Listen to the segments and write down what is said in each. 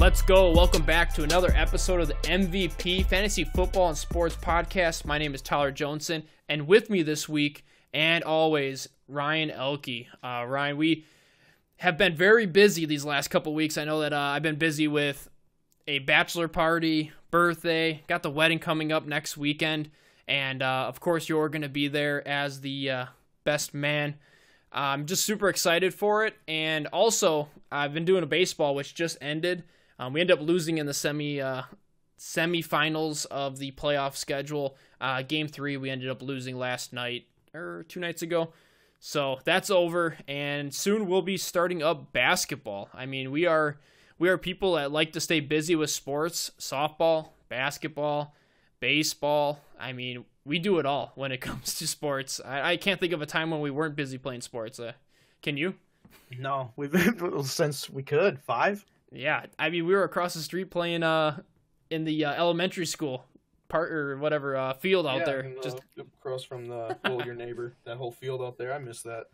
Let's go. Welcome back to another episode of the MVP Fantasy Football and Sports Podcast. My name is Tyler Johnson, and with me this week, and always, Ryan Elke. Ryan, we have been very busy these last couple weeks. I know that I've been busy with a bachelor party, birthday, got the wedding coming up next weekend, and of course you're going to be there as the best man. I'm just super excited for it, and also I've been doing a baseball which just ended. We ended up losing in the semifinals of the playoff schedule. Game 3 we ended up losing last night or 2 nights ago. So that's over, and soon we'll be starting up basketball. I mean, we are people that like to stay busy with sports, softball, basketball, baseball. I mean, we do it all when it comes to sports. I can't think of a time when we weren't busy playing sports. Can you? No, we've been since we could. 5? Yeah, I mean, we were across the street playing in the elementary school part or whatever field out there. Just across from your neighbor, that whole field out there. I miss that.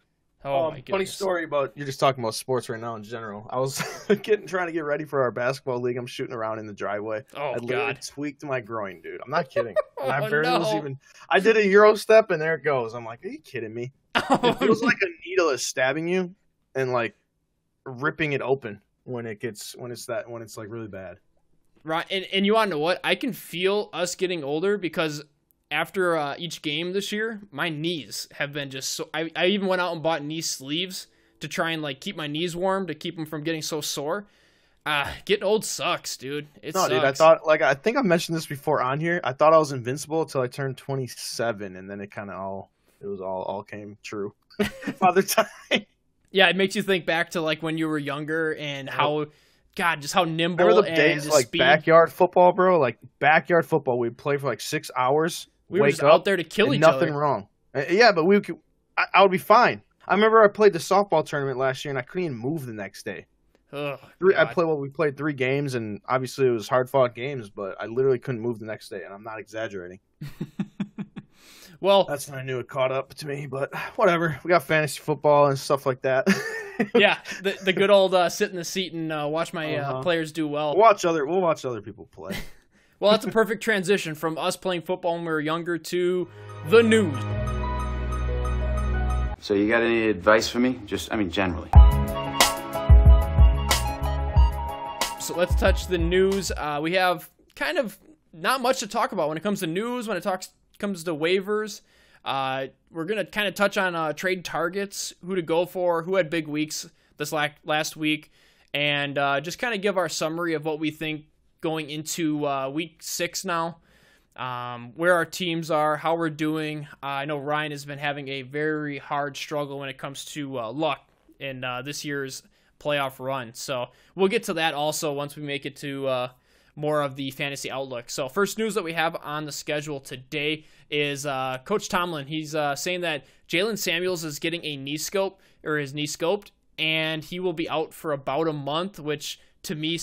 Oh my goodness. Funny story about, you're just talking about sports right now in general. I was trying to get ready for our basketball league. I'm shooting around in the driveway. Oh, I literally God. tweaked my groin, dude. I'm not kidding. And I Oh, barely no. was even. I did a Euro step, and there it goes. I'm like, are you kidding me? It feels like a needle is stabbing you and like ripping it open when it's like really bad. Right, and you want to know what? I can feel us getting older because after each game this year, my knees have been just so... I even went out and bought knee sleeves to try and like keep my knees warm, to keep them from getting so sore. Getting old sucks, dude. It sucks. Dude, I think I mentioned this before on here. I thought I was invincible until I turned 27, and then it kind of all came true. Father time. Yeah, it makes you think back to like when you were younger and how... God, just how nimble. Remember the and days like speed. backyard football, bro? Like backyard football, we'd play for like 6 hours. We were wake just up, out there to kill each nothing other. wrong. Yeah, but I would be fine. I remember I played the softball tournament last year, and I couldn't even move the next day. Oh, We played 3 games, and obviously it was hard fought games, but I literally couldn't move the next day, and I'm not exaggerating. Well, That's when I knew it caught up to me, but whatever. We got fantasy football and stuff like that. yeah, the good old sit in the seat and watch my players do well. We'll watch other people play. Well, that's a perfect transition from us playing football when we were younger to the news. So you got any advice for me? Generally. So let's touch the news. We have kind of not much to talk about when it comes to news, when it comes to waivers. We're going to kind of touch on trade targets, who to go for, who had big weeks this last week, and just kind of give our summary of what we think going into week 6 now, where our teams are, how we're doing. I know Ryan has been having a very hard struggle when it comes to luck in this year's playoff run. So we'll get to that also once we make it to more of the fantasy outlook. So first news that we have on the schedule today is Coach Tomlin. He's saying that Jalen Samuels is getting a knee scope, or his knee scoped, and he will be out for about a month, which to me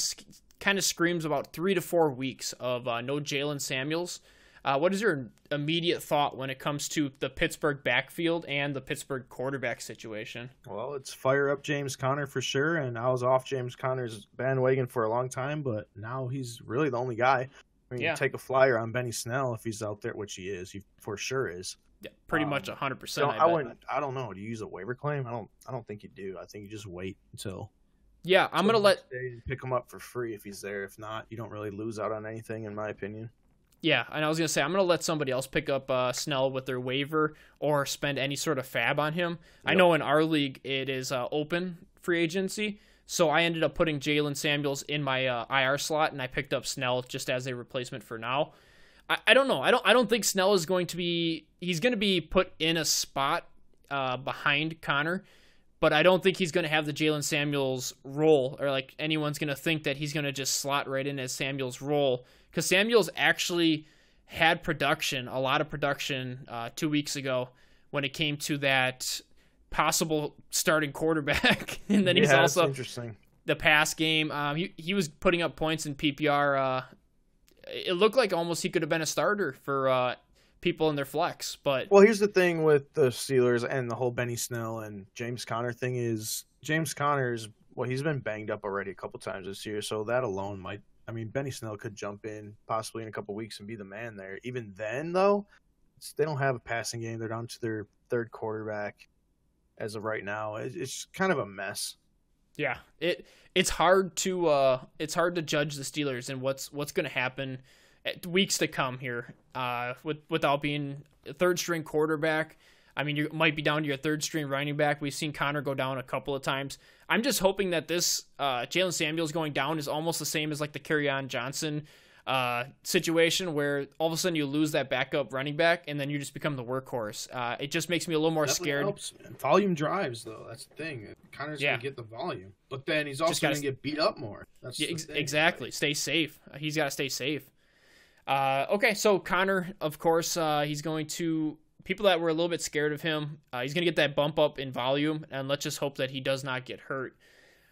kind of screams about 3 to 4 weeks of no Jalen Samuels. What is your immediate thought when it comes to the Pittsburgh backfield and the Pittsburgh quarterback situation? Well, it's fire up James Conner for sure, and I was off James Conner's bandwagon for a long time, but now he's really the only guy. I mean, you take a flyer on Benny Snell if he's out there, which he is. He for sure is. Yeah, pretty much 100%. So I don't know. Do you use a waiver claim? I don't think you do. I think you just wait until. Yeah, I'm gonna pick him up for free if he's there. If not, you don't really lose out on anything, in my opinion. Yeah, and I was going to say, I'm going to let somebody else pick up Snell with their waiver or spend any sort of fab on him. Yep. I know in our league it is open free agency, so I ended up putting Jalen Samuels in my IR slot, and I picked up Snell just as a replacement for now. I don't know. I don't think Snell is going to be... He's going to be put in a spot behind Connor, but I don't think he's going to have the Jalen Samuels role, or like anyone's going to think that he's going to just slot right in as Samuels' role, because Samuels actually had a lot of production 2 weeks ago when it came to that possible starting quarterback. And then he's also interesting. The pass game. He was putting up points in PPR. It looked like almost he could have been a starter for people in their flex. But well, here's the thing with the Steelers and the whole Benny Snell and James Conner thing is James Conner is Well, he's been banged up already a couple times this year, so that alone might. I mean, Benny Snell could jump in possibly in a couple weeks and be the man there. Even then, though, they don't have a passing game. They're down to their third quarterback as of right now. It's kind of a mess. Yeah, it's hard to judge the Steelers and what's going to happen at weeks to come here. Without being a third string quarterback. I mean, you might be down to your third string running back. We've seen Connor go down a couple of times. I'm just hoping that this Jalen Samuels going down is almost the same as like the Kerryon Johnson situation where all of a sudden you lose that backup running back and then you just become the workhorse. It just makes me a little more scared. Helps, man. Volume drives, though. That's the thing. Connor's going to get the volume. But then he's also going to get beat up more. That's the thing, exactly. Right? Stay safe. He's got to stay safe. Okay, so Connor, of course, he's going to... People that were a little bit scared of him, he's going to get that bump up in volume, and let's just hope that he does not get hurt.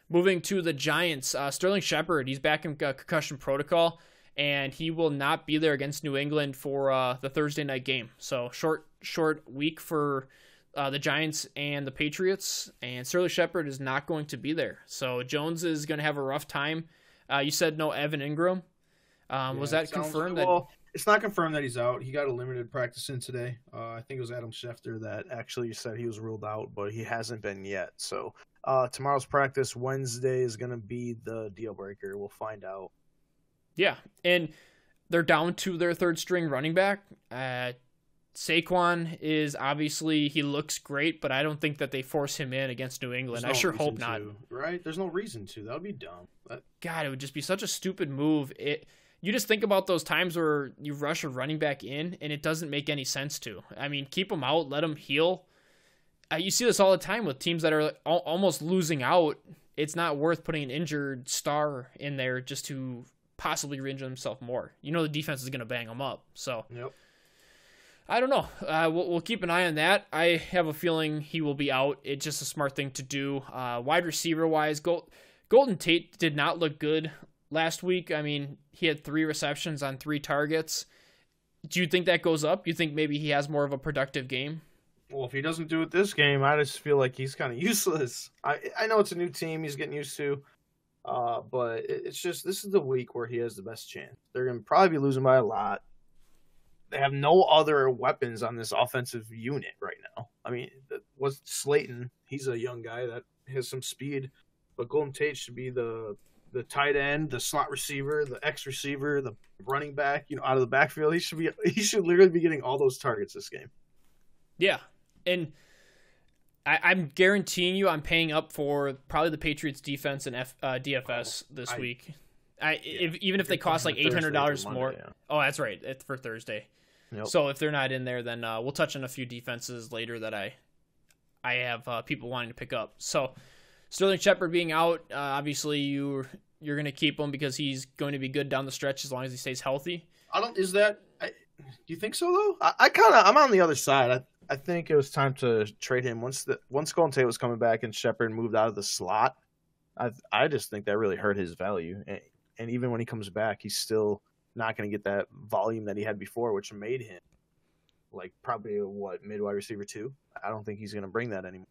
Moving to the Giants, Sterling Shepard, he's back in concussion protocol, and he will not be there against New England for the Thursday night game. So short week for the Giants and the Patriots, and Sterling Shepard is not going to be there. So Jones is going to have a rough time. You said no Evan Ingram. Was that confirmed? It's not confirmed that he's out. He got a limited practice in today. I think it was Adam Schefter that actually said he was ruled out, but he hasn't been yet. So tomorrow's practice, Wednesday, is going to be the deal breaker. We'll find out. Yeah, and they're down to their third string running back. Saquon is obviously, he looks great, but I don't think that they force him in against New England. I sure hope not. Right? There's no reason to. That would be dumb. God, it would just be such a stupid move. You just think about those times where you rush a running back in and it doesn't make any sense to. I mean, keep him out, let him heal. You see this all the time with teams that are almost losing out. It's not worth putting an injured star in there just to possibly re-injure himself more. You know the defense is going to bang him up. So, yep. I don't know. We'll keep an eye on that. I have a feeling he will be out. It's just a smart thing to do. Wide receiver-wise, Golden Tate did not look good last week. I mean, he had 3 receptions on 3 targets. Do you think that goes up? You think maybe he has more of a productive game? Well, if he doesn't do it this game, I just feel like he's kind of useless. I know it's a new team he's getting used to, but it's just this is the week where he has the best chance. They're going to probably be losing by a lot. They have no other weapons on this offensive unit right now. I mean, was Slayton. He's a young guy that has some speed, but Golden Tate should be the tight end, the slot receiver, the X receiver, the running back, out of the backfield. He should literally be getting all those targets this game. Yeah. And I'm guaranteeing you I'm paying up for probably the Patriots defense and DFS this week. Even if they cost like $800 more. Yeah. Oh, that's right. It's for Thursday. Yep. So if they're not in there, then we'll touch on a few defenses later that I have people wanting to pick up. So Sterling Shepard being out, obviously you're going to keep him because he's going to be good down the stretch as long as he stays healthy. Do you think so though? I'm on the other side. I think it was time to trade him once Golden Tate was coming back and Shepard moved out of the slot. I just think that really hurt his value. And even when he comes back, he's still not going to get that volume that he had before, which made him like probably mid wide receiver 2. I don't think he's going to bring that anymore.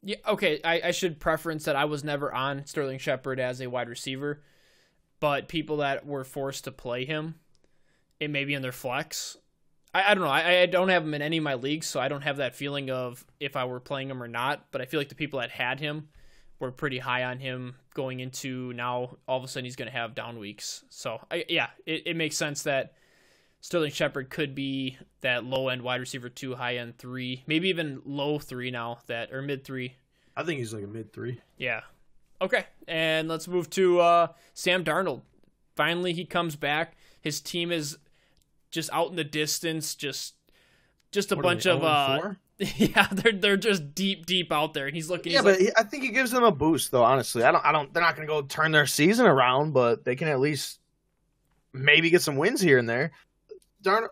Yeah, okay. I should preference that I was never on Sterling Shepard as a wide receiver, but people that were forced to play him, it may be in their flex. I don't know. I don't have him in any of my leagues, so I don't have that feeling of if I were playing him or not. But I feel like the people that had him were pretty high on him going into now. All of a sudden, he's going to have down weeks. So, it makes sense that Sterling Shepard could be that low-end wide receiver 2, high-end 3, maybe even low 3 now, or mid 3. I think he's like a mid 3. Yeah. Okay, and let's move to Sam Darnold. Finally, he comes back. His team is just out in the distance, just a bunch of yeah, they're just deep out there, and he's looking. Yeah, but I think he gives them a boost, though. Honestly, I don't. They're not going to go turn their season around, but they can at least maybe get some wins here and there. Darnold,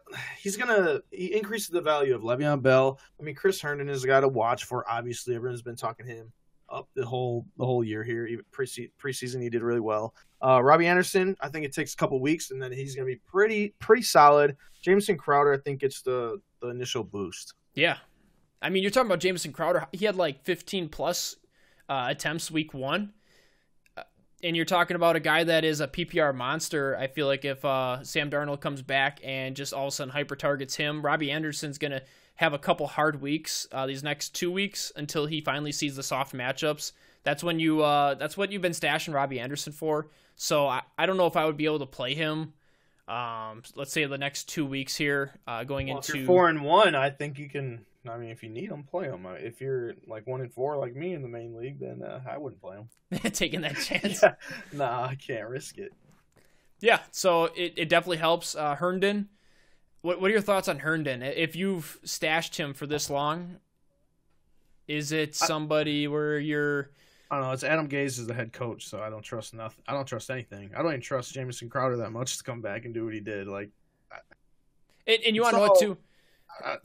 he increases the value of Le'Veon Bell. I mean, Chris Herndon is a guy to watch for. Obviously, everyone's been talking him up the whole year here. Even preseason, he did really well. Robbie Anderson, I think it takes a couple weeks, and then he's going to be pretty solid. Jamison Crowder, I think it's the initial boost. Yeah. I mean, you're talking about Jamison Crowder. He had like 15 plus attempts week 1. And you're talking about a guy that is a PPR monster. I feel like if Sam Darnold comes back and just all of a sudden hyper targets him, Robbie Anderson's going to have a couple hard weeks these next 2 weeks until he finally sees the soft matchups. That's when that's what you've been stashing Robbie Anderson for. So I don't know if I would be able to play him. Let's say the next 2 weeks here, going into. If you're 4-1, I think you can. I mean, if you need them, play them. If you're like 1-4, like me in the main league, then I wouldn't play them. Taking that chance. Yeah. Nah, I can't risk it. Yeah, so it definitely helps. Herndon, what are your thoughts on Herndon? If you've stashed him for this long, is it somebody where you're? I don't know. It's Adam Gase is the head coach, so I don't trust nothing. I don't trust anything. I don't even trust Jamison Crowder that much to come back and do what he did. Like, and you want to know what too?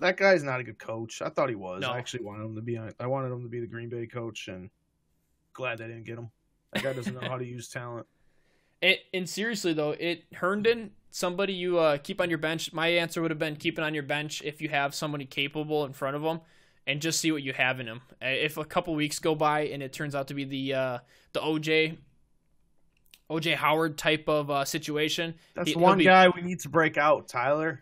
That guy's not a good coach. I thought he was. No. I actually wanted him to be. I wanted him to be the Green Bay coach, and glad they didn't get him. That guy doesn't know how to use talent. And seriously though, Herndon, somebody you keep on your bench. My answer would have been keep it on your bench if you have somebody capable in front of him, and just see what you have in him. If a couple weeks go by and it turns out to be the OJ Howard type of situation, that's one guy we need to break out, Tyler.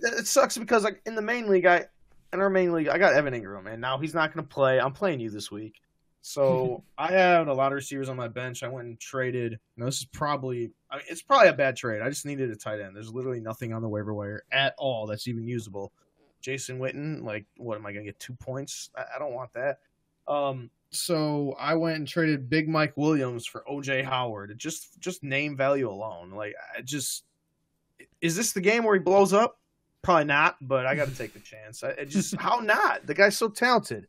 It sucks because like in our main league, I got Evan Ingram, and now he's not going to play. I'm playing you this week. So I had a lot of receivers on my bench. I went and traded. It's probably a bad trade. I just needed a tight end. There's literally nothing on the waiver wire at all that's even usable. Jason Witten, like, what am I going to get 2 points? I don't want that. So I went and traded Big Mike Williams for OJ Howard. Just name value alone. Like, is this the game where he blows up? Probably not, but I got to take the chance. How not? The guy's so talented.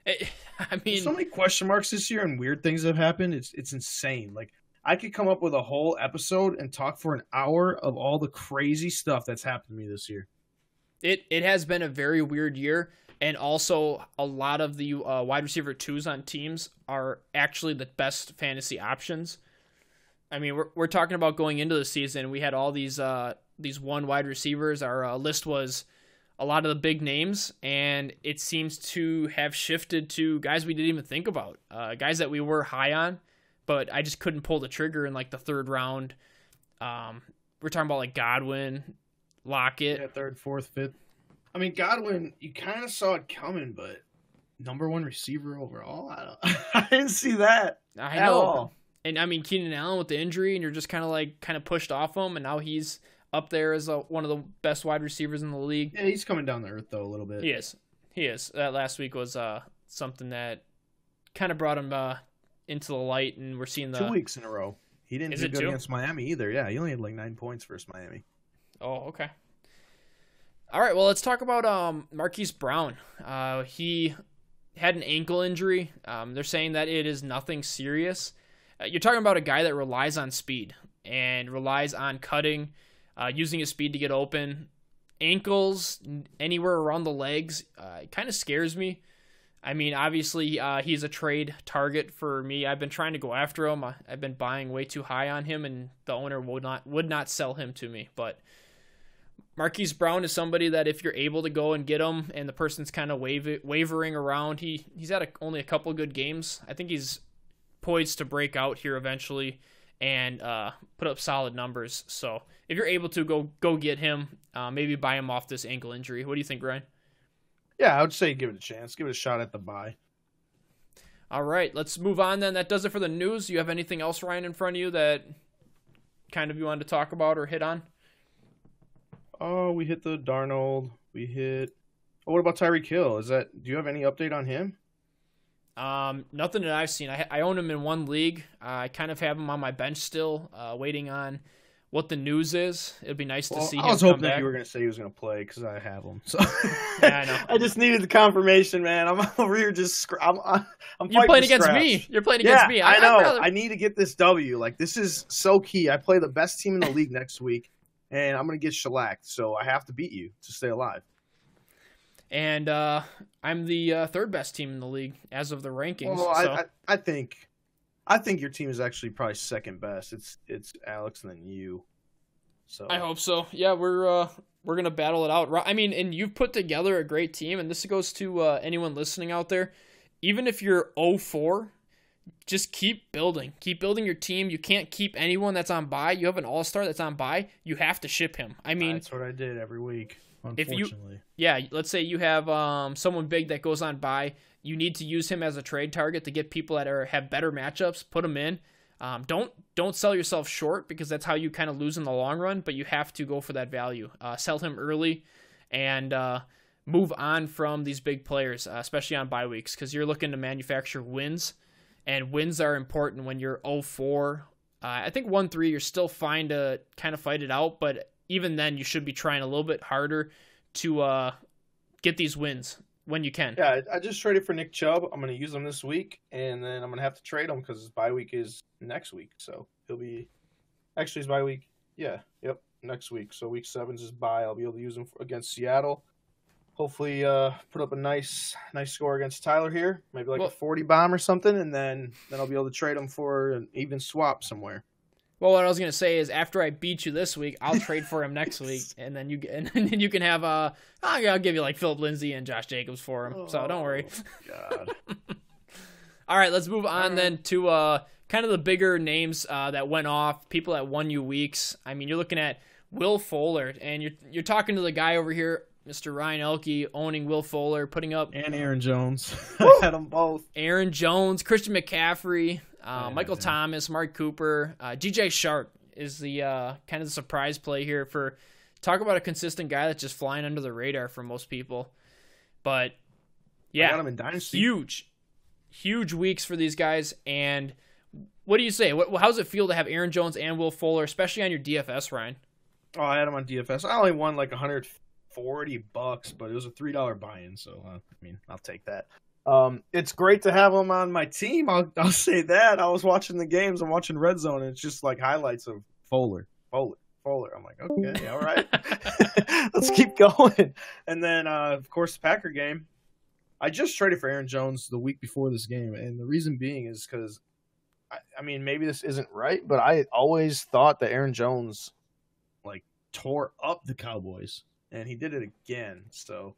I mean, there's so many question marks this year and weird things have happened. It's insane. Like, I could come up with a whole episode and talk for an hour of all the crazy stuff that's happened to me this year. It has been a very weird year, and also a lot of the wide receiver 2s on teams are actually the best fantasy options. I mean, we're talking about going into the season. We had all these one wide receivers. Our list was a lot of the big names, and it seems to have shifted to guys we didn't even think about, guys that we were high on, but I just couldn't pull the trigger in like the 3rd round. We're talking about like Godwin, Lockett. Yeah, 3rd, 4th, 5th. I mean, Godwin, you kind of saw it coming, but number 1 receiver overall? I didn't see that. I know. All. And I mean, Keenan Allen with the injury, and you're just kind of pushed off him, and now he's up there as one of the best wide receivers in the league. Yeah, he's coming down the earth, though, a little bit. He is. That last week was something that kind of brought him into the light, and we're seeing 2 weeks in a row. He didn't do good against Miami either. Yeah, he only had like 9 points versus Miami. Oh, okay. All right, well, let's talk about Marquise Brown. He had an ankle injury. They're saying that it is nothing serious. You're talking about a guy that relies on speed and relies on cutting, using his speed to get open. Ankles, anywhere around the legs, it kind of scares me. I mean, obviously, he's a trade target for me. I've been trying to go after him. I've been buying way too high on him, and the owner would not sell him to me. But Marquise Brown is somebody that if you're able to go and get him, and the person's kind of wavering around, he's had only a couple of good games. I think he's poised to break out here eventually and put up solid numbers. So if you're able to go get him, maybe buy him off this ankle injury. What do you think, Ryan? Yeah, I would say give it a chance. Give it a shot at the buy. All right, let's move on then. That does it for the news. You have anything else, Ryan, in front of you that kind of you wanted to talk about or hit on? Oh, we hit the Darnold. What about Tyreek Hill? Do you have any update on him? Nothing that I've seen. I own him in one league. I kind of have him on my bench still, waiting on what the news is. It'd be nice to see him come back. I was hoping that you were going to say he was going to play because I have him. So yeah, I know. I just needed the confirmation, man. I'm over here just I'm You're playing against me. You're playing against me. I know. I need to get this W. Like, this is so key. I play the best team in the league next week, and I'm going to get shellacked. So I have to beat you to stay alive. And I'm the third best team in the league as of the rankings. Well, so. I think your team is actually probably second best. It's Alex and then you. So I hope so. Yeah, we're gonna battle it out. I mean, and you've put together a great team, and this goes to anyone listening out there. even if you're 0-4, just keep building. Keep building your team. You can't keep anyone that's on bye. You have an all-star that's on bye. You have to ship him. I mean, that's what I did every week, unfortunately. Let's say you have someone big that goes on bye. You need to use him as a trade target to get people that have better matchups. Put him in. Don't sell yourself short, because that's how you kind of lose in the long run, but you have to go for that value. Sell him early and move on from these big players, especially on bye weeks, because you're looking to manufacture wins, and wins are important when you're 0-4. I think 1-3, you're still fine to kind of fight it out, but even then you should be trying a little bit harder to get these wins when you can. Yeah, I just traded for Nick Chubb. I'm going to use him this week, and then I'm going to have to trade him because his bye week is next week. So he'll be – actually, his bye week – next week. So week 7's his bye. I'll be able to use him against Seattle. Hopefully put up a nice score against Tyler here, maybe like a 40 bomb or something, and then I'll be able to trade him for an even swap somewhere. Well, what I was going to say is, after I beat you this week, I'll trade for him next week, and then you can have I'll give you like Philip Lindsay and Josh Jacobs for him. So don't worry. God. All right, let's move on then to kind of the bigger names that went off, people that won you weeks. I mean, you're looking at Will Fuller, and you're talking to the guy over here, Mr. Ryan Elke, owning Will Fuller, putting up, and Aaron Jones. I had them both. Aaron Jones, Christian McCaffrey, Michael Thomas, Mark Cooper, DJ Shark is the kind of the surprise play here. For talk about a consistent guy that's just flying under the radar for most people. But yeah, I got him in Dynasty. Huge weeks for these guys. And what do you say? How does it feel to have Aaron Jones and Will Fuller, especially on your DFS, Ryan? Oh, I had him on DFS. I only won like $140, but it was a $3 buy-in, so I mean, I'll take that. It's great to have him on my team. I'll say that. I was watching the games. I'm watching Red Zone, and it's just like highlights of Fuller. I'm like, okay, all right. Let's keep going. And then, of course, the Packer game. I just traded for Aaron Jones the week before this game, and the reason being is because, I mean, maybe this isn't right, but I always thought that Aaron Jones, like, tore up the Cowboys, and he did it again, so...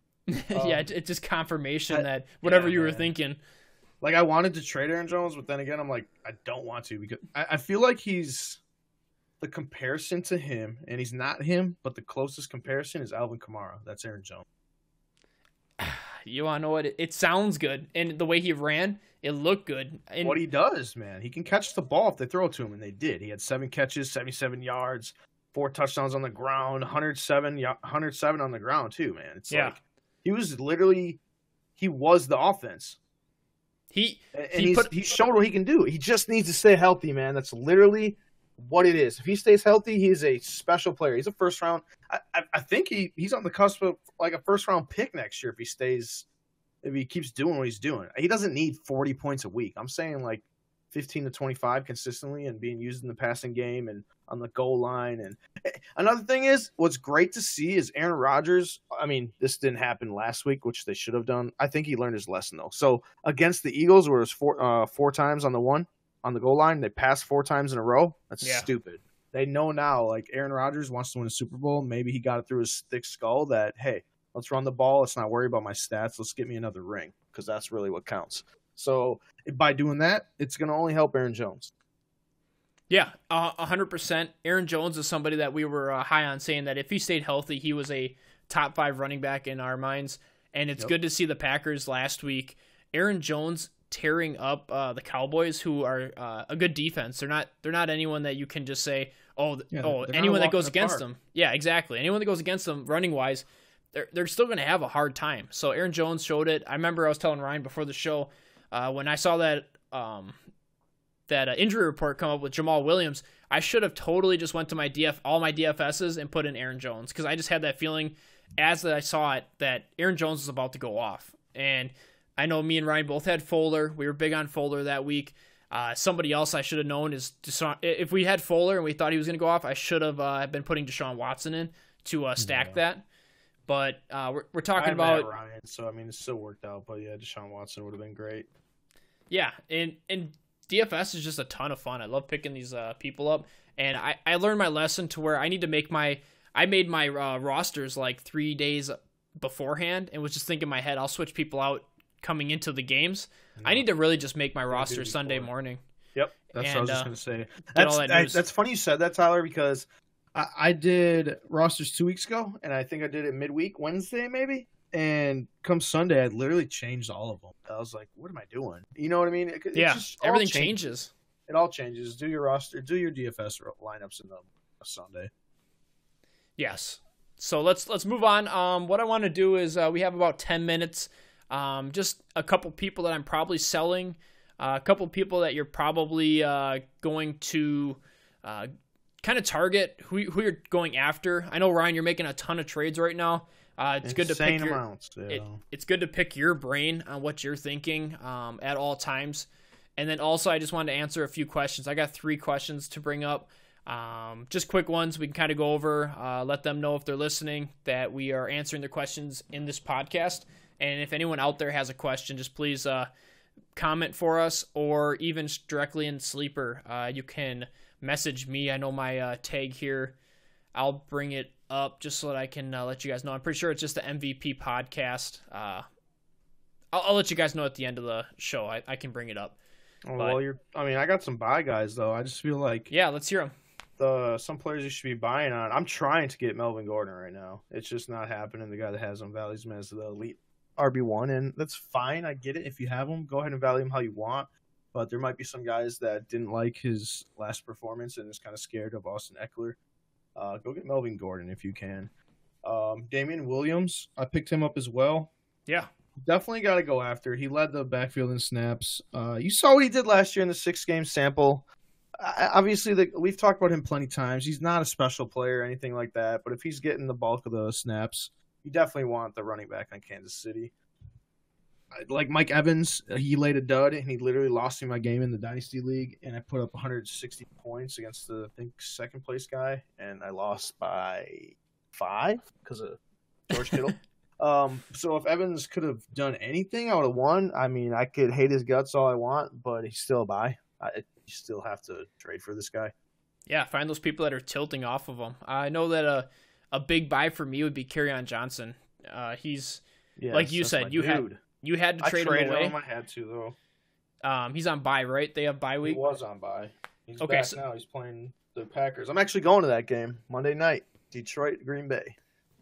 yeah, it's just confirmation that whatever you were thinking. Like, I wanted to trade Aaron Jones, but then again, I'm like, I don't want to, because I feel like he's the comparison to him, and he's not him, but the closest comparison is Alvin Kamara. That's Aaron Jones. You want to know what? It sounds good, and the way he ran, it looked good. And what he does, man, he can catch the ball if they throw it to him, and they did. He had 7 catches, 77 yards, 4 touchdowns on the ground, 107 on the ground, too, man. It's like... He was the offense. He showed what he can do. He just needs to stay healthy, man. That's literally what it is. If he stays healthy, he's a special player. He's a first round. I think he's on the cusp of like a first round pick next year if he keeps doing what he's doing. He doesn't need 40 points a week. I'm saying like 15 to 25 consistently and being used in the passing game and on the goal line. And another thing is, what's great to see is Aaron Rodgers. I mean, this didn't happen last week, which they should have done. I think he learned his lesson though. So against the Eagles, where it was four times on the goal line, they passed 4 times in a row. That's stupid. They know now, like Aaron Rodgers wants to win a Super Bowl. Maybe he got it through his thick skull that, hey, let's run the ball. Let's not worry about my stats. Let's get me another ring, because that's really what counts. So by doing that, it's going to only help Aaron Jones. Yeah, 100%. Aaron Jones is somebody that we were high on, saying that if he stayed healthy, he was a top 5 running back in our minds. And it's good to see the Packers last week. Aaron Jones tearing up the Cowboys, who are a good defense. They're not anyone that you can just say, anyone that goes against them. Yeah, exactly. Anyone that goes against them running wise, they're still going to have a hard time. So Aaron Jones showed it. I remember I was telling Ryan before the show, when I saw that injury report come up with Jamal Williams, I should have totally just went to all my DFSs and put in Aaron Jones, because I just had that feeling as I saw it that Aaron Jones was about to go off. And I know me and Ryan both had Fuller. We were big on Fuller that week. Somebody else I should have known is Deshaun. If we had Fuller and we thought he was going to go off, I should have been putting Deshaun Watson in to stack that. But we're talking about Matt Ryan, so I mean it still worked out. But yeah, Deshaun Watson would have been great. Yeah, and DFS is just a ton of fun. I love picking these people up, and I learned my lesson to where I need to make I made my rosters like 3 days beforehand, and was just thinking in my head, I'll switch people out coming into the games. No. I need to really just make my roster Sunday before. Morning. Yep, that's what I was just going to say. That's funny you said that, Tyler, because I did rosters 2 weeks ago, and I think I did it midweek, Wednesday maybe. And come Sunday, I literally changed all of them. I was like, what am I doing? You know what I mean? Everything changes. It all changes. Do your roster, do your DFS lineups in the Sunday. Yes. So let's move on. What I want to do is we have about 10 minutes. Just a couple people that I'm probably selling. A couple people that you're probably going to kind of target who you're going after. I know, Ryan, you're making a ton of trades right now. It's good to pick amounts. It's good to pick your brain on what you're thinking at all times. And then also, I just wanted to answer a few questions. I got 3 questions to bring up. Just quick ones we can kind of go over. Let them know if they're listening that we are answering their questions in this podcast. And if anyone out there has a question, just please comment for us, or even directly in Sleeper. You can message me. I know my tag here. I'll bring it up just so that I can let you guys know. I'm pretty sure it's just the MVP podcast. I'll let you guys know at the end of the show. I can bring it up. Well, I got some buy guys though. I just feel like let's hear them. Some players you should be buying on. I'm trying to get Melvin Gordon right now. It's just not happening. The guy that has him values him as the elite RB1, and that's fine. I get it. If you have him, go ahead and value him how you want. But there might be some guys that didn't like his last performance and is kind of scared of Austin Eckler. Go get Melvin Gordon if you can. Damian Williams, I picked him up as well. Yeah. Definitely got to go after. He led the backfield in snaps. You saw what he did last year in the 6-game sample. Obviously, we've talked about him plenty of times. He's not a special player or anything like that, but if he's getting the bulk of the snaps, you definitely want the running back on Kansas City. Like Mike Evans, he laid a dud, and he literally lost me my game in the Dynasty League, and I put up 160 points against the, I think, second-place guy, and I lost by 5 because of George Kittle. So if Evans could have done anything, I would have won. I mean, I could hate his guts all I want, but he's still a buy. You still have to trade for this guy. Yeah, find those people that are tilting off of him. I know that a big buy for me would be Kerryon Johnson. He's like you said, you had to trade him away. I had to though. He's on bye, right? They have bye week. He was on bye. He's back now. He's playing the Packers. I'm actually going to that game Monday night. Detroit, Green Bay.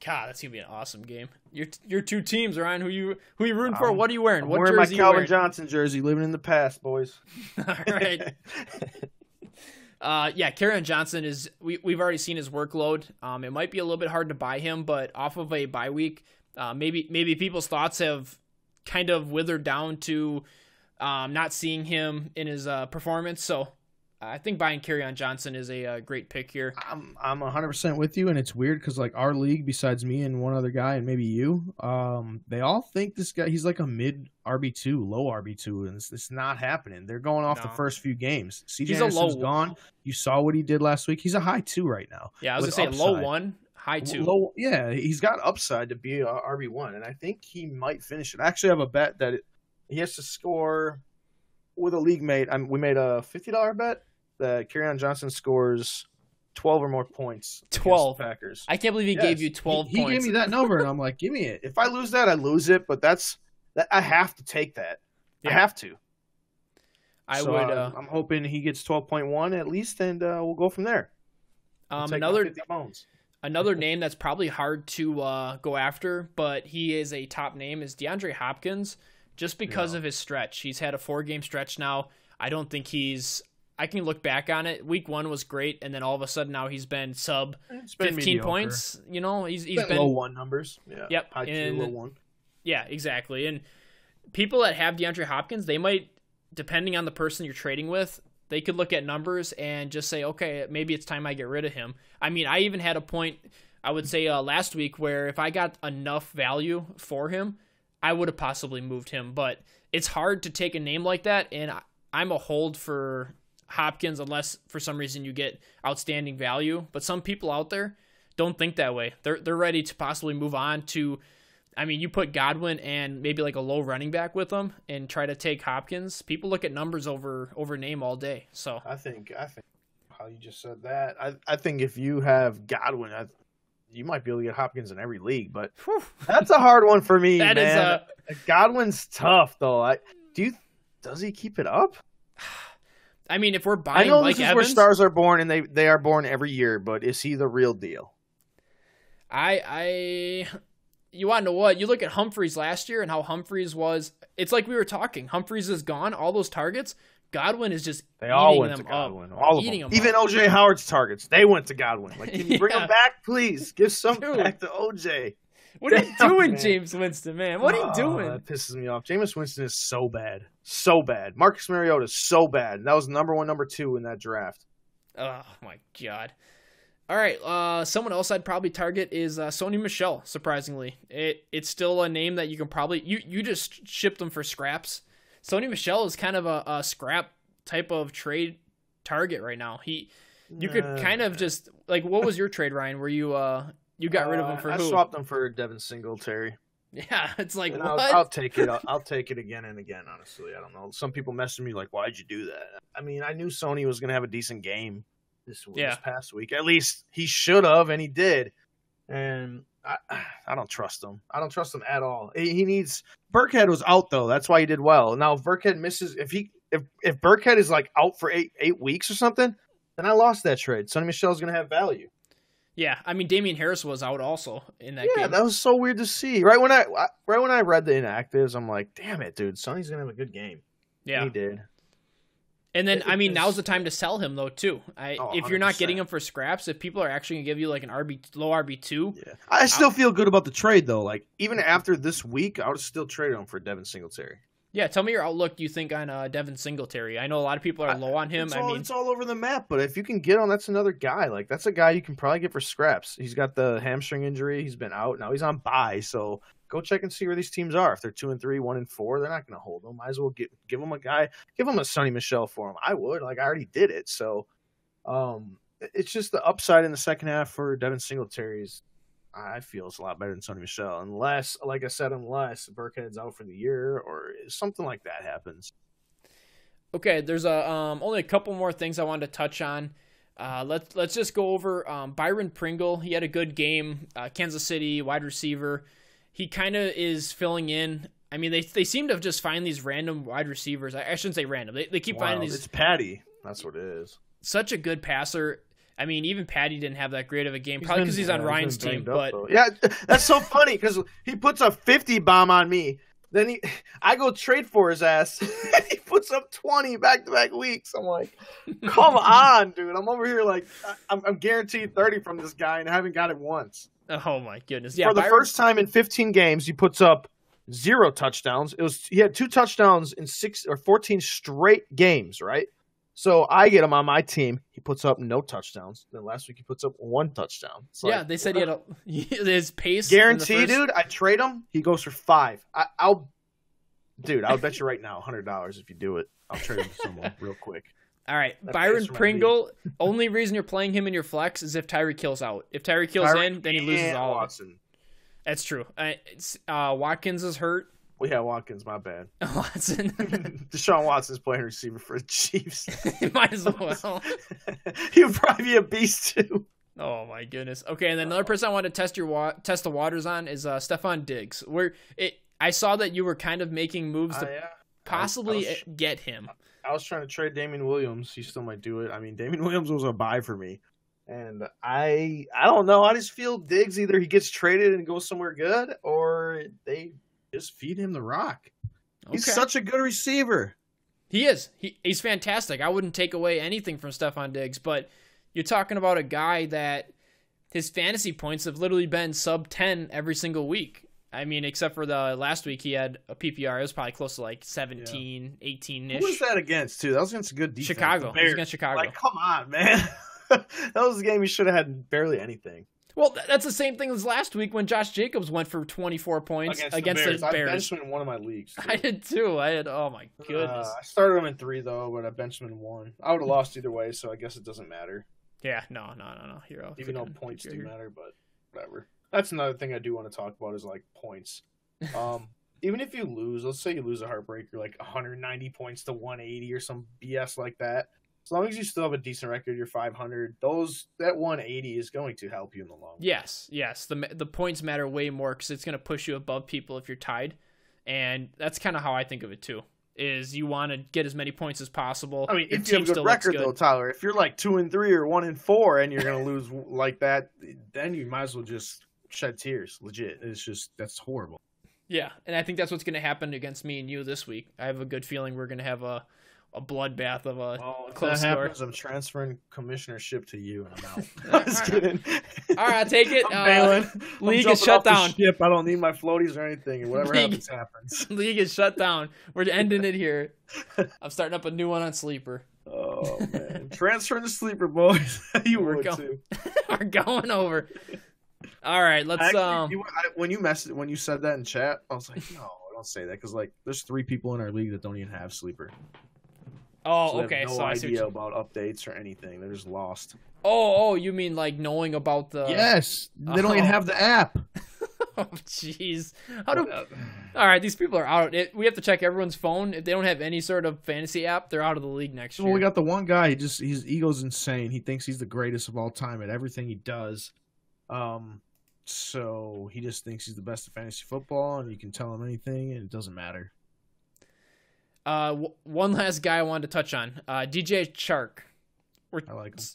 God, that's gonna be an awesome game. Your 2 teams, Ryan. Who you rooting for? What are you wearing? I'm what wearing jersey my Calvin wearing? Johnson jersey. Living in the past, boys. All right. Kerryon Johnson is. We've already seen his workload. It might be a little bit hard to buy him, but off of a bye week, maybe people's thoughts have kind of withered down to not seeing him in his performance. So I think buying Kerryon Johnson is a great pick here. I'm 100% with you, and it's weird because like our league, besides me and one other guy and maybe you, they all think this guy, he's like a mid RB2, low RB2, and it's not happening. They're going off the first few games. CJ Anderson's gone. You saw what he did last week. He's a high 2 right now. Yeah, I was going to say low 1, high 2. Yeah, he's got upside to be a RB1, and I think he might finish it. I actually have a bet that he has to score with a league mate. We made a $50 bet that Kerryon Johnson scores 12 or more points. 12 Packers. I can't believe he gave you 12 points. He gave me that number, and I'm like, give me it. If I lose that, I lose it. But I have to take that. Yeah. I have to. I'm hoping he gets 12.1 at least, and we'll go from there. Another name that's probably hard to go after, but he is a top name, is DeAndre Hopkins. Just because of his stretch. He's had a 4-game stretch now. I don't think I can look back on it. Week 1 was great, and then all of a sudden now he's been sub 15 mediocre. Points. You know, he's been low 1 numbers. Yeah. Yep. High 2, low 1. Yeah, exactly. And people that have DeAndre Hopkins, they might, depending on the person you're trading with, they could look at numbers and just say, okay, maybe it's time I get rid of him. I mean, I even had a point, I would say last week, where if I got enough value for him, I would have possibly moved him. But it's hard to take a name like that, and I'm a hold for Hopkins unless for some reason you get outstanding value. But some people out there don't think that way. They're ready to possibly move on to, I mean, you put Godwin and maybe like a low running back with them and try to take Hopkins. People look at numbers over name all day. So I think how you just said that. I think if you have Godwin, you might be able to get Hopkins in every league, but that's a hard one for me, that man. Godwin's tough, though. Does he keep it up? I mean, if we're buying I know Mike this is Evans, where stars are born, and they are born every year, but is he the real deal? You want to know what? You look at Humphreys last year and how Humphreys was. It's like we were talking. Humphreys is gone. All those targets. Godwin is just all eating went them to Godwin. up. All of them. Even OJ Howard's targets, they went to Godwin. Like, can you bring them back, please? Give some back to OJ. What are you doing, man? James Winston, man? What are you doing? That pisses me off. Jameis Winston is so bad. So bad. Marcus Mariota is so bad. That was number 1, number 2 in that draft. Oh, my God. All right, someone else I'd probably target is Sony Michel, surprisingly. It's still a name that you can probably... You just shipped them for scraps. Sony Michel is kind of a scrap type of trade target right now. You could kind of just... Like, what was your trade, Ryan, where you got rid of him for who? I swapped him for Devin Singletary. Yeah, it's like, what? I'll take it. I'll take it again and again, honestly. I don't know. Some people messaged me like, why'd you do that? I mean, I knew Sony was going to have a decent game this past week. At least he should have, and he did. And I don't trust him. I don't trust him at all. He needs... Burkhead was out, though. That's why he did well. Now, if Burkhead misses... If Burkhead is, like, out for eight weeks or something, then I lost that trade. Sonny Michel's going to have value. Yeah, I mean, Damian Harris was out also in that game. Yeah, that was so weird to see. Right when I read the inactives, I'm like, damn it, dude. Sonny's going to have a good game. Yeah. And he did. And then, now's the time to sell him, though, too. If you're not 100%. getting him for scraps, if people are actually going to give you, like, an low RB2. Yeah. I still feel good about the trade, though. Like, even after this week, I would have still traded him for Devin Singletary. Yeah, tell me your outlook you think on Devin Singletary. I know a lot of people are low on him. It's all over the map, but if you can get him, that's another guy. Like, that's a guy you can probably get for scraps. He's got the hamstring injury. He's been out. Now he's on bye, so go check and see where these teams are. If they're 2-3, 1-4, they're not going to hold him. Might as well give him a guy. Give him a Sonny Michel for him. I would. Like, I already did it. So it's just the upside in the second half for Devin Singletary's. I feel it's a lot better than Sonny Michel, unless, like I said, Burkhead's out for the year or something like that happens. Okay, there's only a couple more things I wanted to touch on. Let's just go over Byron Pringle. He had a good game. Kansas City wide receiver. He kind of is filling in. I mean, they seem to have just find these random wide receivers. I shouldn't say random. They keep finding these. It's Patty. That's what it is. Such a good passer. I mean, even Patty didn't have that great of a game, probably because he's on Ryan's team. But yeah, that's so funny because he puts a 50 bomb on me. Then I go trade for his ass. He puts up 20 back-to-back weeks. I'm like, come on, dude. I'm over here like I'm guaranteed 30 from this guy, and I haven't got it once. Oh my goodness! Yeah, for the first time in 15 games, he puts up 0 touchdowns. He had 2 touchdowns in 6 or 14 straight games, right? So I get him on my team. He puts up no touchdowns. Then last week he puts up 1 touchdown. It's yeah, they said he had his pace. Guarantee, dude. I trade him. He goes for 5. I'll bet you right now $100 if you do it. I'll trade him to someone real quick. All right, Byron Pringle. Only reason you're playing him in your flex is if Tyreek Hill's out. If Tyreek Hill's in, then he loses all. Watson. That's true. Watkins is hurt. We had Watkins, my bad. Watson. Deshaun Watson's playing receiver for the Chiefs. Might as well. He would probably be a beast, too. Oh, my goodness. Okay, and then another person I want to test the waters on is Stephon Diggs. I saw that you were kind of making moves to possibly get him. I was trying to trade Damian Williams. He still might do it. I mean, Damian Williams was a buy for me. And I don't know. I just feel Diggs, either he gets traded and goes somewhere good, or they just feed him the rock. He's such a good receiver. He is. He's fantastic. I wouldn't take away anything from Stephon Diggs, but you're talking about a guy that his fantasy points have literally been sub 10 every single week. I mean, except for the last week he had a PPR. It was probably close to like 17, 18-ish. Who was that against, too? That was against a good defense. Chicago. It was against Chicago. Like, come on, man. That was a game he should have had barely anything. Well, that's the same thing as last week when Josh Jacobs went for 24 points against the Bears. I benched him in one of my leagues, too. I did, too. Oh, my goodness. I started him in 3, though, but I benched him in 1. I would have lost either way, so I guess it doesn't matter. Yeah, no. Hero. Even though points do matter, but whatever. That's another thing I do want to talk about is, like, points. Even if you lose, let's say you lose a heartbreaker, like 190 points to 180 or some BS like that, As long as you still have a decent record, you're 500. That 180 is going to help you in the long run. Yes. The points matter way more because it's going to push you above people if you're tied, and that's kind of how I think of it too. Is you want to get as many points as possible. I mean, if you have a good record though, Tyler, if you're like 2-3 or 1-4 and you're going to lose like that, then you might as well just shed tears. Legit, that's horrible. Yeah, and I think that's what's going to happen against me and you this week. I have a good feeling we're going to have a bloodbath of a close score. Happens, I'm transferring commissionership to you, and I'm out. Just kidding. All right, take it. I'm bailing. League is shut down. Ship. I don't need my floaties or anything, and whatever happens. League is shut down. We're ending it here. I'm starting up a new one on Sleeper. Oh man, transferring to Sleeper, boys. We're going over. All right, let's. When you said that in chat, I was like, no, don't say that, because like there's 3 people in our league that don't even have Sleeper. Oh, so okay. Have no idea about updates or anything. They're just lost. Oh, you mean like knowing about the? Yes, they don't even have the app. Oh, jeez. All right, these people are out. We have to check everyone's phone. If they don't have any sort of fantasy app, they're out of the league next year. Well, we got the one guy. His ego's insane. He thinks he's the greatest of all time at everything he does. So he just thinks he's the best at fantasy football, and you can tell him anything, and it doesn't matter. One last guy I wanted to touch on, DJ Chark. I like him.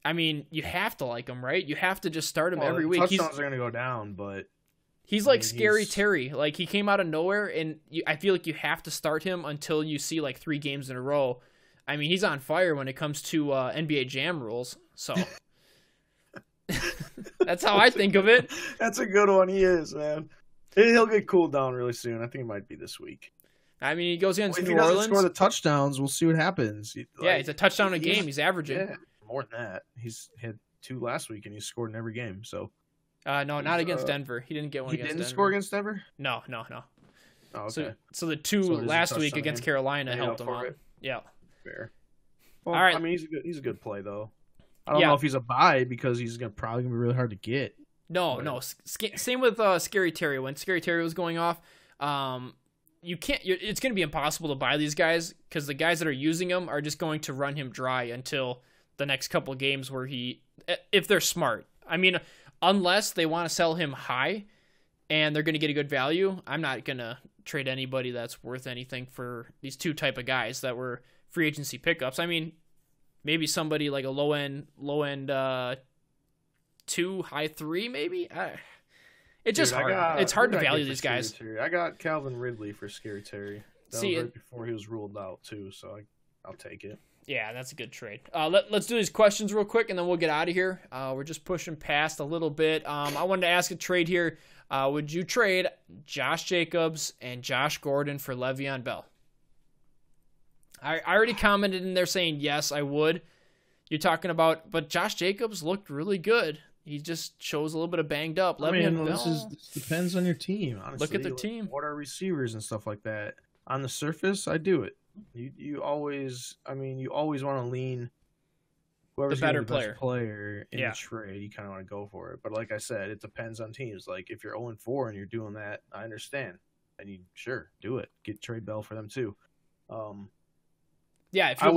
I mean, you have to like him, right? You have to just start him every week. Touchdowns are going to go down, but he's like Scary Terry. Like, he came out of nowhere, and I feel like you have to start him until you see like 3 games in a row. I mean, he's on fire when it comes to NBA Jam rules. So that's how I think of it. That's a good one. He is, man. He'll get cooled down really soon. I think it might be this week. I mean, he goes against New Orleans. If he doesn't score the touchdowns, we'll see what happens. It's a touchdown a game. He's averaging. Yeah, more than that. He's had 2 last week, and he's scored in every game. So, no, not against Denver. He didn't get one against Denver. He didn't score against Denver? No. Oh, okay. So the 2 last week against Carolina helped him out. Yeah. Fair. Well, all right. I mean, he's a good play, though. I don't know if he's a buy because he's probably going to be really hard to get. No. Same with Scary Terry. When Scary Terry was going off, you can't. It's going to be impossible to buy these guys because the guys that are using him are just going to run him dry until the next couple games where if they're smart. I mean, unless they want to sell him high and they're going to get a good value, I'm not going to trade anybody that's worth anything for these 2 type of guys that were free agency pickups. I mean, maybe somebody like a low end 2, high 3, maybe. It's just hard. It's hard to value these guys. I got Calvin Ridley for Scary Terry. That was right before he was ruled out too, so I'll take it. Yeah, that's a good trade. Let's do these questions real quick, and then we'll get out of here. We're just pushing past a little bit. I wanted to ask a trade here. Would you trade Josh Jacobs and Josh Gordon for Le'Veon Bell? I already commented in there saying yes, I would. You're talking about, but Josh Jacobs looked really good. He just shows a little bit of banged up. This depends on your team, honestly. Look at their team. What are receivers and stuff like that? On the surface, I do it. You always want to lean whoever's the better the best player in the trade. You kind of want to go for it. But like I said, it depends on teams. Like if you're 0-4 and you're doing that, I understand. And you do it. Trade Bell for them too. Yeah, if you're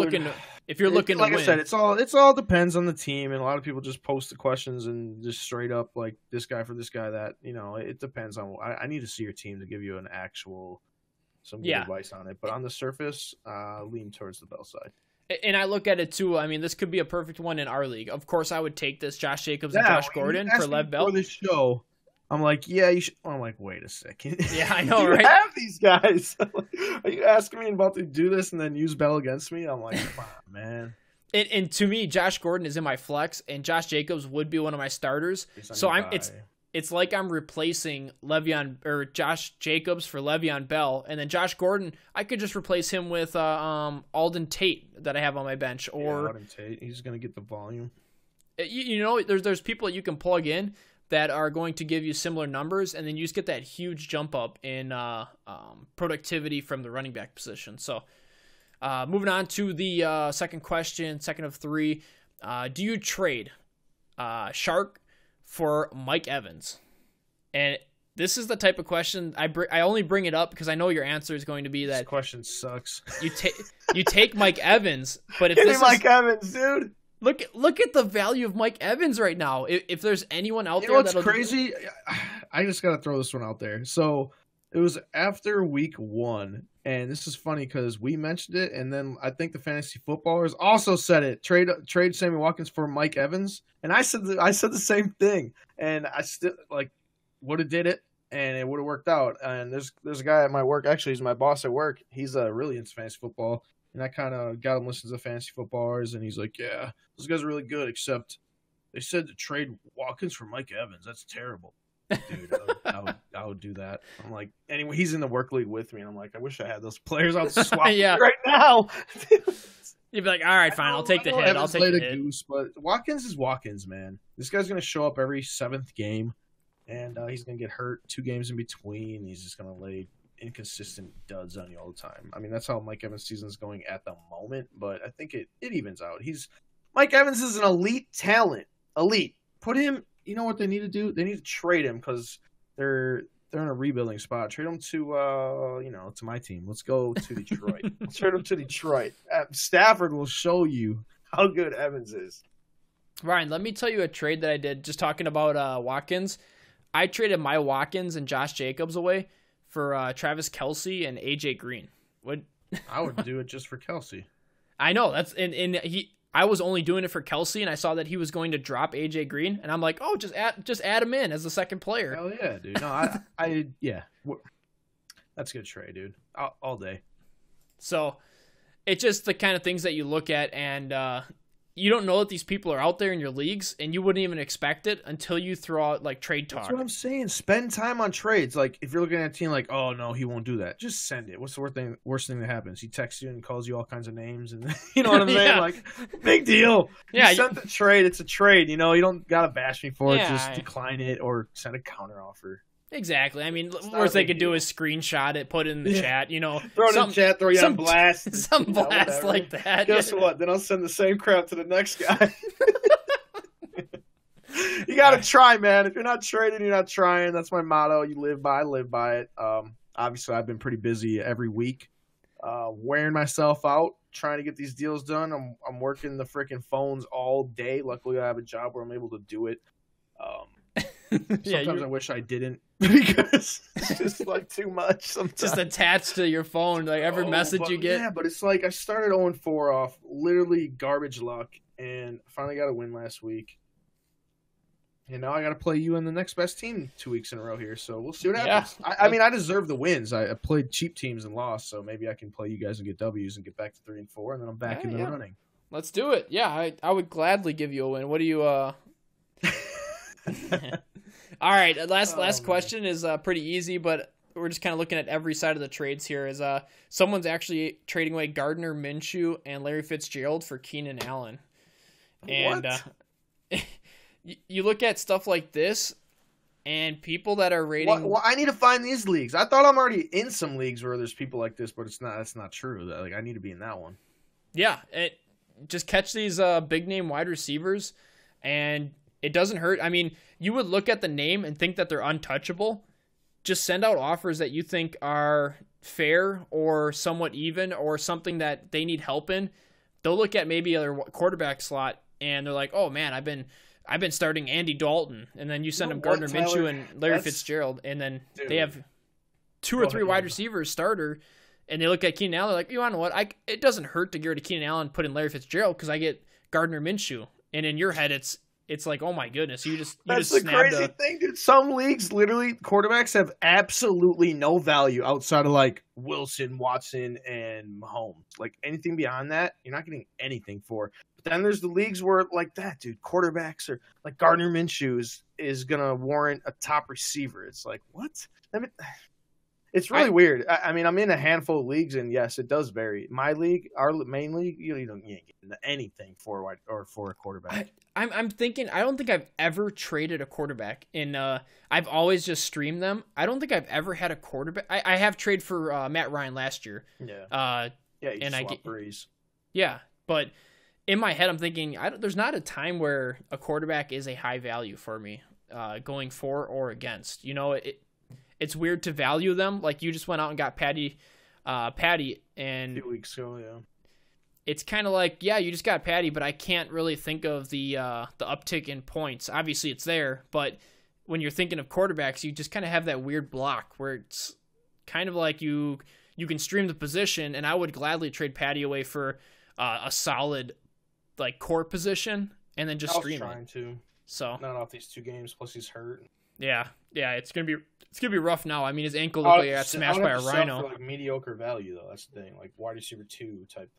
looking to win. I said, it's all depends on the team, and a lot of people just post the questions and just straight up like this guy for this guy that, it depends on. I need to see your team to give you some good advice on it. But on the surface, lean towards the Bell side. And I look at it too. I mean, this could be a perfect one in our league. Of course, I would take this Josh Jacobs and Josh Gordon for Lev Bell. For the show, I'm like, yeah, you should. I'm like, wait a second. Yeah, I know, right? You have these guys. Are you asking me about to do this and then use Bell against me? I'm like, come on, man. And to me, Josh Gordon is in my flex, and Josh Jacobs would be one of my starters. So it's like I'm replacing Josh Jacobs for Le'Veon Bell, and then Josh Gordon, I could just replace him with Alden Tate that I have on my bench. Or Alden Tate, he's gonna get the volume. There's people that you can plug in that are going to give you similar numbers, and then you just get that huge jump up in productivity from the running back position. So moving on to the second question, second of 3. Do you trade Shark for Mike Evans? And this is the type of question I only bring it up because I know your answer is going to be that this question sucks. You take Mike Evans, but if Give this me Mike Evans, dude. Look at the value of Mike Evans right now. If there's anyone out there what's crazy, I just gotta throw this one out there. So it was after week 1, and this is funny because we mentioned it, and then I think the fantasy footballers also said it. Trade Sammy Watkins for Mike Evans, and I said the same thing, and I still would have did it, and it would have worked out. And there's a guy at my work, actually, he's my boss at work. He's really into fantasy football. And I kind of got him listening to fantasy footballers, and he's like, yeah, those guys are really good, except they said to trade Watkins for Mike Evans. That's terrible. Dude, I would do that. I'm like, anyway, he's in the work league with me, and I'm like, I wish I had those players. I'll swap right now. You'd be like, all right, fine, I'll take the hit. I'll take the hit. Goose, but Watkins is Watkins, man. This guy's going to show up every 7th game, and he's going to get hurt 2 games in between. He's just going to lay inconsistent duds on you all the time. I mean, that's how Mike Evans' season is going at the moment, but I think it evens out. Mike Evans is an elite talent. Elite. Put him, you know what they need to do? They need to trade him because they're in a rebuilding spot. Trade him to to my team. Let's go to Detroit. Let's trade him to Detroit. Stafford will show you how good Evans is. Ryan, let me tell you a trade that I did just talking about Watkins. I traded my Watkins and Josh Jacobs away for Travis Kelce and AJ Green. I would do it just for Kelce. I know I was only doing it for Kelce, and I saw that he was going to drop AJ Green, and I'm like, oh, just add him in as the second player. Hell yeah, dude. No, yeah, that's a good trade, dude. All day. So it's just the kind of things that you look at, and you don't know that these people are out there in your leagues, and you wouldn't even expect it until you throw out like trade talk. That's what I'm saying. Spend time on trades. Like if you're looking at a team like, oh no, he won't do that. Just send it. What's the worst thing that happens? He texts you and calls you all kinds of names, and you know what I'm saying? Yeah. Like, big deal. Yeah, you sent the trade. It's a trade. You know, you don't gotta bash me for it. Just decline it or send a counter offer. Exactly. I mean, worst they could do is screenshot it, put it in the chat, Throw it in the chat, throw you on blast. Some blast like that. Guess what? Then I'll send the same crap to the next guy. You got to try, man. If you're not trading, you're not trying. That's my motto. You live by it. Obviously, I've been pretty busy every week, wearing myself out, trying to get these deals done. I'm working the freaking phones all day. Luckily, I have a job where I'm able to do it. Sometimes I wish I didn't because it's just like too much sometimes. Just attached to your phone, like every message you get. Yeah, but it's like I started 0-4 off literally garbage luck, and finally got a win last week. And now I got to play you in the next best team 2 weeks in a row here, so we'll see what happens. Yeah. I mean, I deserve the wins. I played cheap teams and lost, so maybe I can play you guys and get W's and get back to 3-4, and then I'm back in the running. Let's do it. Yeah, I would gladly give you a win. What do you All right, last question is pretty easy, but we're just kind of looking at every side of the trades here. Is someone's actually trading away Gardner Minshew and Larry Fitzgerald for Keenan Allen. And you look at stuff like this, and people that are rating. Well, I need to find these leagues. I thought I'm already in some leagues where there's people like this, but it's not. That's not true. Like I need to be in that one. Yeah, just catch these big name wide receivers, and it doesn't hurt. I mean, you would look at the name and think that they're untouchable. Just send out offers that you think are fair or somewhat even or something that they need help in. They'll look at maybe their quarterback slot and they're like, oh man, I've been starting Andy Dalton, and then you send them Gardner Minshew and Larry Fitzgerald, and then they have 2 or 3 wide receivers starter, and they look at Keenan Allen, they're like, you know what? It doesn't hurt to get rid of Keenan Allen and put in Larry Fitzgerald because I get Gardner Minshew, and in your head it's like, oh my goodness, That's the crazy thing, dude. Some leagues, literally, quarterbacks have absolutely no value outside of like Wilson, Watson, and Mahomes. Like anything beyond that, you're not getting anything for. But then there's the leagues where like that, dude, quarterbacks are like Gardner Minshew is gonna warrant a top receiver. It's like what? I mean, it's really weird. I mean, I'm in a handful of leagues, and yes, it does vary. My league, our main league, you ain't getting anything for a quarterback. I'm thinking. I don't think I've ever traded a quarterback. I've always just streamed them. I don't think I've ever had a quarterback. I have traded for Matt Ryan last year. Yeah. You swap Breeze. Yeah, but in my head, I'm thinking there's not a time where a quarterback is a high value for me, going for or against. You know, it's weird to value them. Like you just went out and got Patty, and a few weeks ago, yeah. It's kind of like, yeah, you just got Patty, but I can't really think of the uptick in points. Obviously, it's there, but when you're thinking of quarterbacks, you just kind of have that weird block where it's kind of like you can stream the position, and I would gladly trade Patty away for a solid like core position, and then just stream it. Trying to. So not off these 2 games, plus he's hurt. Yeah, it's gonna be rough now. I mean, his ankle looked like he got smashed by a rhino. For like mediocre value though, that's the thing. Like wide receiver 2 type.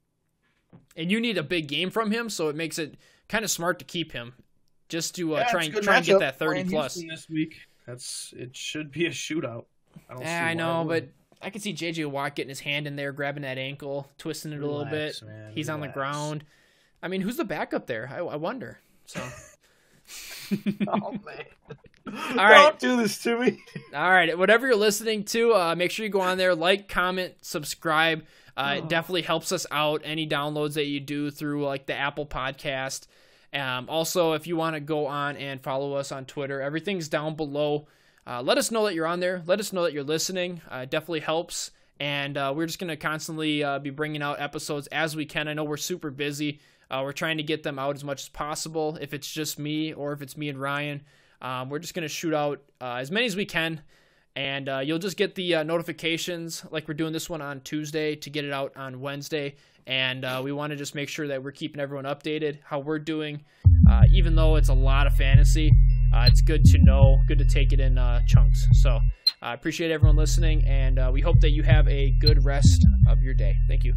And you need a big game from him, so it makes it kind of smart to keep him, just to try and get that 30 plus. This week, it should be a shootout. I know, but I can see J.J. Watt getting his hand in there, grabbing that ankle, twisting it a little bit. Man, he's on the ground. I mean, who's the backup there? I wonder. So. Oh man! All right, don't do this to me. All right, whatever you're listening to, make sure you go on there, like, comment, subscribe. It definitely helps us out. Any downloads that you do through like the Apple Podcast. Also, if you want to go on and follow us on Twitter, everything's down below. Let us know that you're on there. Let us know that you're listening. It definitely helps. And we're just going to constantly be bringing out episodes as we can. I know we're super busy. We're trying to get them out as much as possible. If it's just me or if it's me and Ryan, we're just going to shoot out as many as we can. And you'll just get the notifications, like we're doing this one on Tuesday, to get it out on Wednesday. And we want to just make sure that we're keeping everyone updated, how we're doing. Even though it's a lot of fantasy, it's good to know, good to take it in chunks. So I appreciate everyone listening, and we hope that you have a good rest of your day. Thank you.